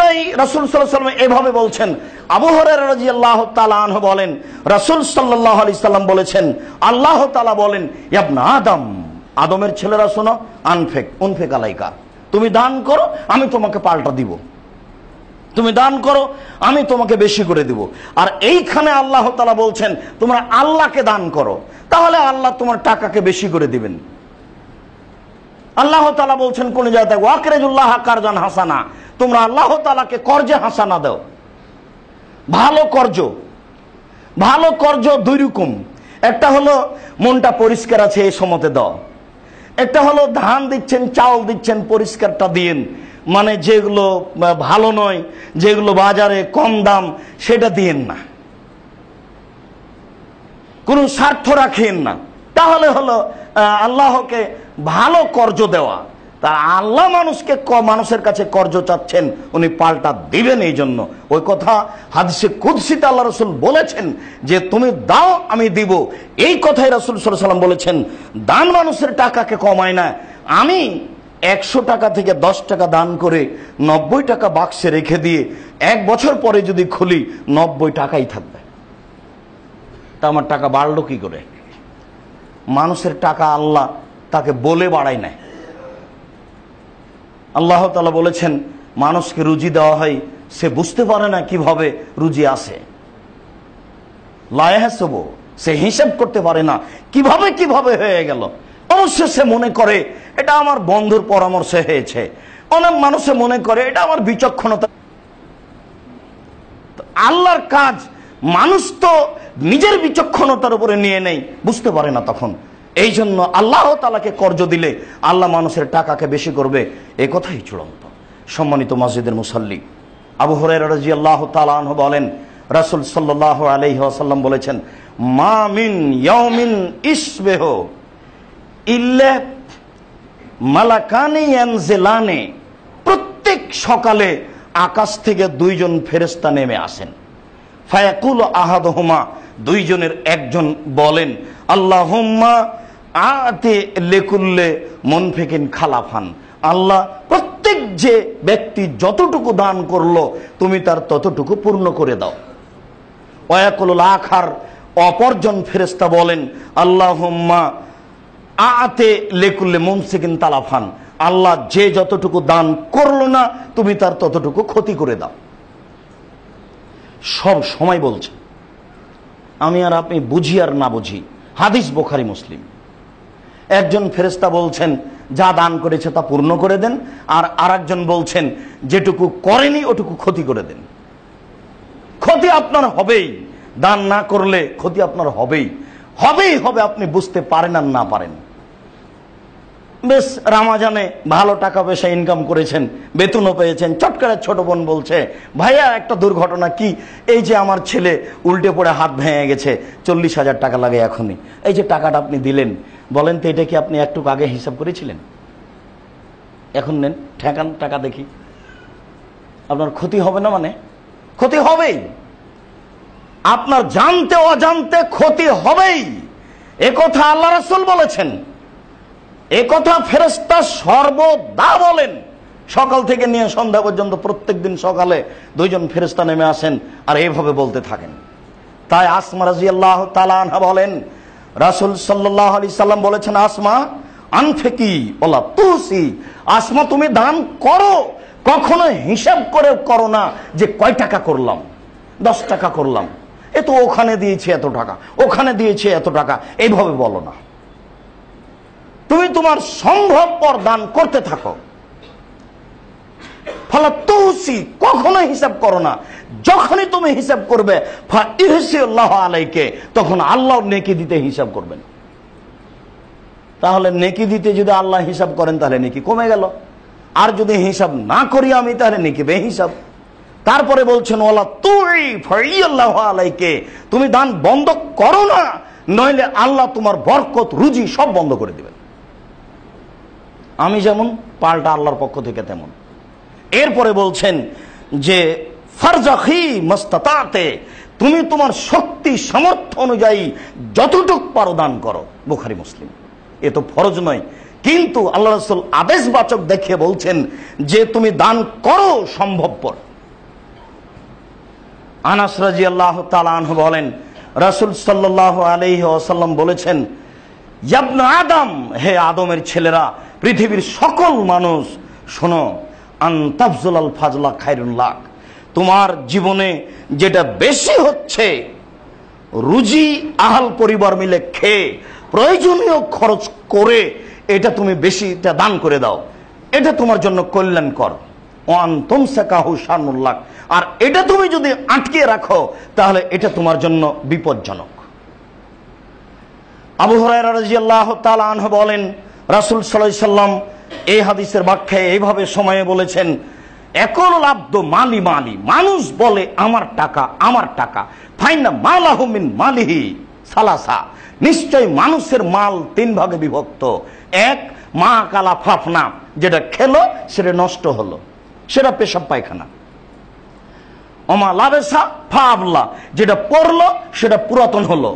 কাজেই রাসূল সাল্লাল্লাহু আলাইহি ওয়াসাল্লাম এভাবে বলছেন। আবু হুরায়রা রাদিয়াল্লাহু তাআলা আনহু বলেন, রাসূল সাল্লাল্লাহু আলাইহি সাল্লাম বলেছেন, আল্লাহ তাআলা বলেন, ইবনা আদম, আদমের ছেলেরা শোনো, উনফিক আলাইকা, তুমি দান করো আমি তোমাকে পাল্টা দিব, তুমি দান করো আমি তোমাকে বেশি করে দিব। আর এইখানে আল্লাহ তাআলা বলছেন তোমরা আল্লাহকে দান করো, তাহলে আল্লাহ তোমার টাকাকে বেশি করে দিবেন। আল্লাহ তাআলা বলছেন কোন জায়গায়, ওয়াকরিজুল্লাহ কারজান হাসানা, তোমরা আল্লাহ তাআলাকে কর্জে হাসানা দাও। ভালো কর্জ, ভালো কর্জ দুই রকম, একটা হলো মনটা পরিষ্কার আছে এই সময়তে দাও, একটা হলো ধান দিচ্ছেন চাউল দিচ্ছেন পরিষ্কারটা দিয়েন, মানে যেগুলো ভালো নয়, যেগুলো বাজারে কম দাম সেটা দিয়েন না, কোনো স্বার্থ রাখেন না, তাহলে হলো আল্লাহকে ভালো কর্জ দেওয়া। তা আল্লাহ মানুষের কাছে কর্জ চাচ্ছেন, উনি পাল্টা দিবেন। এই জন্য ওই কথা হাদিসে কুদসিতে আল্লাহ রাসূল বলেছেন যে তুমি দাও আমি দিব। এই কথাই রাসূল সাল্লাল্লাহু আলাইহি ওয়াসাল্লাম বলেছেন, দান মানুষের টাকাকে কমায় না। আমি 100 টাকা থেকে 10 টাকা দান করে 90 টাকা বাক্সে রেখে দিয়ে 1 বছর পরে যদি খুলি 90 টাকাই থাকবে, তা আমার টাকা বাড়লো কি করে? মানুষের টাকা আল্লাহ তাকে বলে বাড়ায় নাই। আল্লাহ তাআলা বলেছেন মানুষকে রুজি দেওয়া হয়, সে বুঝতে পারে না কিভাবে রুজি আসে, লা ইয়াহসাবু, সে হিসাব করতে পারে না কিভাবে হয়ে গেল। অবশ্য সে মনে করে এটা আমার বন্ধুর পরামর্শে হয়েছে, অনেক মানুষে মনে করে এটা আমার বিচক্ষণতা। আল্লাহর কাজ মানুষ তো নিজের বিচক্ষণতার উপরে নিয়ে নেই, বুঝতে পারে না তখন। এই জন্য আল্লাহ তাআলাকে কর্জ দিলে আল্লাহ মানুষের টাকাকে বেশি করবে, এই কথাই চূড়ান্ত। সম্মানিত মসজিদের মুসাল্লি, আবু হুরায়রা রাদিয়াল্লাহু তাআলা আনহু বলেন, রাসূল সাল্লাল্লাহু আলাইহি ওয়াসাল্লাম বলেছেন, মা মিন ইয়াউমিন ইসবিহু ইল্লা মালাকানি ইয়ানজিলানি, প্রত্যেক সকালে আকাশ থেকে 2 জন ফেরেশতা নেমে আসেন। ফায়াকুলু আহাদুহুমা, 2 জনের একজন বলেন, আল্লাহুম্মা আতি লিকুল্লি মুনফিকিন খালাফান, আল্লাহ প্রত্যেক যে ব্যক্তি যতটুকু দান করলো তুমি তার ততটুকু পূর্ণ করে দাও। ওয়ায়াকুলুল আখার, অপরজন ফেরেশতা বলেন, আল্লাহুম্মা আতি লিকুল্লি মুমসিকিন তালাফান, আল্লাহ যে যতটুকু দান করলো না তুমি তার ততটুকু ক্ষতি করে দাও। সব সময় বলছে, আমি আর আপনি বুঝি আর না বুঝি, হাদিস বুখারী মুসলিম। একজন ফেরেশতা বলছেন যা দান করেছে তা পূর্ণ করে দেন, আর আরেকজন বলছেন যেটুকু করেনি ওটুকু ক্ষতি করে দেন। ক্ষতি আপনার হবেই, দান না করলে ক্ষতি আপনার হবেই হবে, আপনি বুঝতে পারেন আর না পারেন। বেশ রামাজানে ভালো টাকা পয়সা ইনকাম করেছেন, বেতনও পেয়েছেন, চট করে ছোট বোন বলছে, ভাইয়া একটা দুর্ঘটনা কি, এই যে আমার ছেলে উল্টে পড়ে হাত ভেঙে গেছে, 40,000 টাকা লাগে এখনই, এই যে টাকাটা আপনি দিলেন, বলেন তো এটা কি আপনি একটু আগে হিসাব করেছিলেন? এখন নেন, ঠেকান টাকা দেখি, আপনার ক্ষতি হবে না? মানে ক্ষতি হবেই, আপনার জানতে অজান্তে ক্ষতি হবেই। একথা আল্লাহ রাসূল বলেছেন, একথা ফেরেশতা সর্বদা বলেন। সকাল থেকে নিয়ে সন্ধ্যা পর্যন্ত প্রত্যেকদিন সকালে 2 জন ফেরেশতা নেমে আসেন আর এইভাবে বলতে থাকেন। তাই আসমা রাদিয়াল্লাহু তাআলা আনহা বলেন, রাসূল সাল্লাল্লাহু আলাইহি সাল্লাম বলেছেন, আসমা আনফিকি ওয়ালা তুসি, আসমা তুমি দান করো, কখনো হিসাব করে করো না যে কয় টাকা করলাম, 10 টাকা করলাম, এ তো ওখানে দিয়েছি এত টাকা, ওখানে দিয়েছি এত টাকা, এইভাবে বলো না। তুমি তোমার সম্ভবপর দান করতে থাকো। ফলে তুসি, কখনো হিসাব করো না। যখনই তুমি হিসাব করবে ফাইহসিল্লাহু আলাইকে, তখন আল্লাহ নেকি দিতে হিসাব করবেন। তাহলে নেকি দিতে যদি আল্লাহ হিসাব করেন তাহলে নেকি কমে গেল, আর যদি হিসাব না করি আমি তাহলে নেকি বেহিসাব। তারপরে বলছেন ওয়ালা তুই ফাইয়াল্লাহু আলাইকে, তুমি দান বন্ধ করো না, নইলে আল্লাহ তোমার বরকত রুজি সব বন্ধ করে দিবেন। আমি যেমন, পাল্টা আল্লাহর পক্ষ থেকে তেমন। এরপরে বলছেন যে ফারজাখি মাস্তাতাতে, তুমি তোমার শক্তি সামর্থ্য অনুযায়ী যতটুক পারো দান করো। বুখারী মুসলিম। এ তো ফরজ নয়, কিন্তু আল্লাহ রাসূল আদেশবাচক দেখিয়ে বলছেন যে তুমি দান করো সম্ভবপর। আনাস রাদিয়াল্লাহু তাআলা আনহু বলেন, রাসূল সাল্লাল্লাহু আলাইহি ওয়াসাল্লাম বলেছেন, ইবনে আদম, হে আদমের ছেলেরা, পৃথিবীর সকল মানুষ শোনো, আন তাফজুলাল ফাজলা খায়রুল লাক, তোমার জীবনে যেটা বেশি হচ্ছে রুজি আহাল পরিবার মিলে খেয়ে প্রয়োজনীয় খরচ করে এটা তুমি বেশিটা দান করে দাও, এটা তোমার জন্য কল্যাণকর। ওয়ান তুমসাকাহু শানুল লাক, আর এটা তুমি যদি আটকে রাখো তাহলে এটা তোমার জন্য বিপজ্জনক। আবু হুরায়রা রাদিয়াল্লাহু তাআলা আনহু বলেন, রাসূল সাল্লাল্লাহু আলাইহি সাল্লাম এই হাদিসের ব্যাখ্যায় এইভাবে সময়ে বলেছেন, ইয়াকুলুল আবদু মালি মালি, মানুষ বলে আমার টাকা আমার টাকা, ফাইনা মালাহু মিন মালিহি সালাসা, নিশ্চয় মানুষের মাল তিন ভাগে বিভক্ত। এক, মা কালা ফাফনা, যেটা খেলো সেটা নষ্ট হলো, সেটা পেশাব পায়খানা। ওমা লাবেসা ফাবলা, যেটা পরলো সেটা পুরাতন হলো।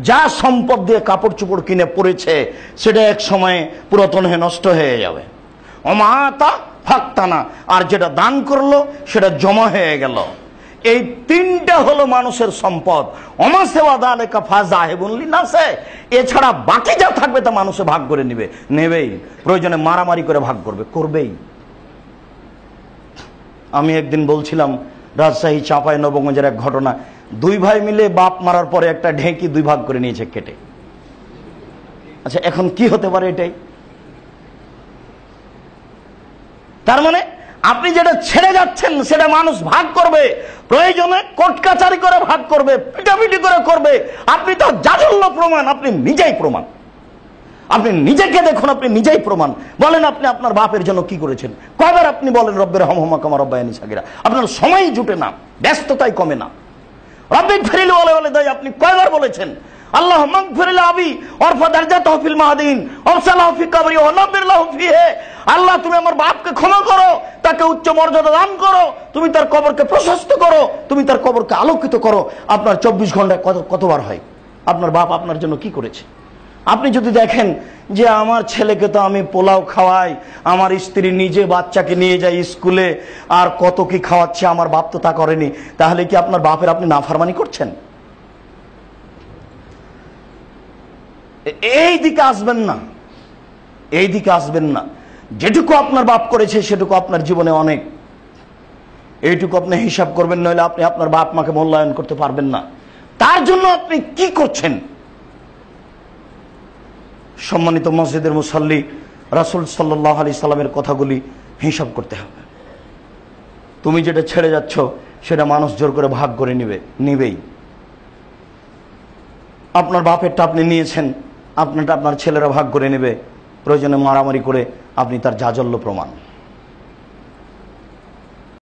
যা সম্পদ দিয়ে কাপড় চোপড় কিনে পরেছে সেটা এক সময়ে পুরাতন হয়ে নষ্ট হয়ে যাবে। অমাতা ফাক্তানা, আর যেটা দান করলো সেটা জমা হয়ে গেল। এই তিনটা হলো মানুষের সম্পদ। এছাড়া বাকি যা থাকবে তা মানুষে ভাগ করে নিবে, নেবেই, প্রয়োজনে মারামারি করে ভাগ করবে, করবেই। আমি একদিন বলছিলাম রাজশাহী চাঁপাই নবগঞ্জের এক ঘটনা, দুই ভাই মিলে বাপ মারার পরে একটা ঢেঁকি দুই ভাগ করে নিয়েছে কেটে। আচ্ছা, এখন কি হতে পারে এটাই? তার মানে আপনি যেটা ছেড়ে যাচ্ছেন সেটা মানুষ ভাগ করবে, প্রয়োজনে কোর্ট কাচারি করে ভাগ করবে, পিটাপিটি করে করবে। আপনি তো জাজল্য প্রমাণ, আপনি নিজেই প্রমাণ। আপনি নিজেকে দেখুন, আপনি নিজেই প্রমাণ। বলেন আপনি আপনার বাপের জন্য কি করেছেন? কয়বার আপনি বলেন রব্বির হামহুমা কামা রাব্বায়ানি সাগীরা? আপনার সময় জুটে না, ব্যস্ততাই কমে না। রব্বিক ফিরলি ওয়ালা ওয়ালিদাই আপনি কয়বার বলেছেন? আল্লাহুম্মা গফির আবি ওয়ারফা দারজাতাহু ফিল মাহদিন ওয়াসলাহু ফি কবরি ওয়া নাব্বির লাহু ফিহি। আল্লাহ, তুমি আমার বাপকে ক্ষমা করো, তাকে উচ্চ মর্যাদা দান করো, তুমি তার কবরকে প্রশস্ত করো, তুমি তার কবরকে আলোকিত করো। আপনার 24 ঘন্টায় কতবার হয়? আপনার বাপ আপনার জন্য কি করেছে? আপনি যদি দেখেন যে আমার ছেলেকে তো আমি পোলাও খাওয়াই, আমার স্ত্রী নিজে বাচ্চাকে নিয়ে যায় স্কুলে, আর কত কি খাওয়াচ্ছে, আমার বাপ তো তা করেনি, তাহলে কি আপনার বাপের আপনি নাফরমানি করছেন? এই দিকে আসবেন না, এই দিকে আসবেন না। যেটুকু আপনার বাপ করেছে সেটুকু আপনার জীবনে অনেক, এইটুকু আপনি হিসাব করবেন, নইলে আপনি আপনার বাপ মাকে মূল্যায়ন করতে পারবেন না। তার জন্য আপনি কি করছেন? সম্মানিত মসজিদের মুসাল্লি, রাসূল সাল্লাল্লাহু আলাইহি সাল্লামের কথাগুলি হিসাব করতে হবে। তুমি যেটা ছেড়ে যাচ্ছ সেটা মানুষ জোর করে ভাগ করে নিবেই। আপনার বাপেরটা আপনি নিয়েছেন, আপনারটা আপনার ছেলেরা ভাগ করে নেবে, প্রয়োজনে মারামারি করে আপনি তার জাজল্য প্রমাণ।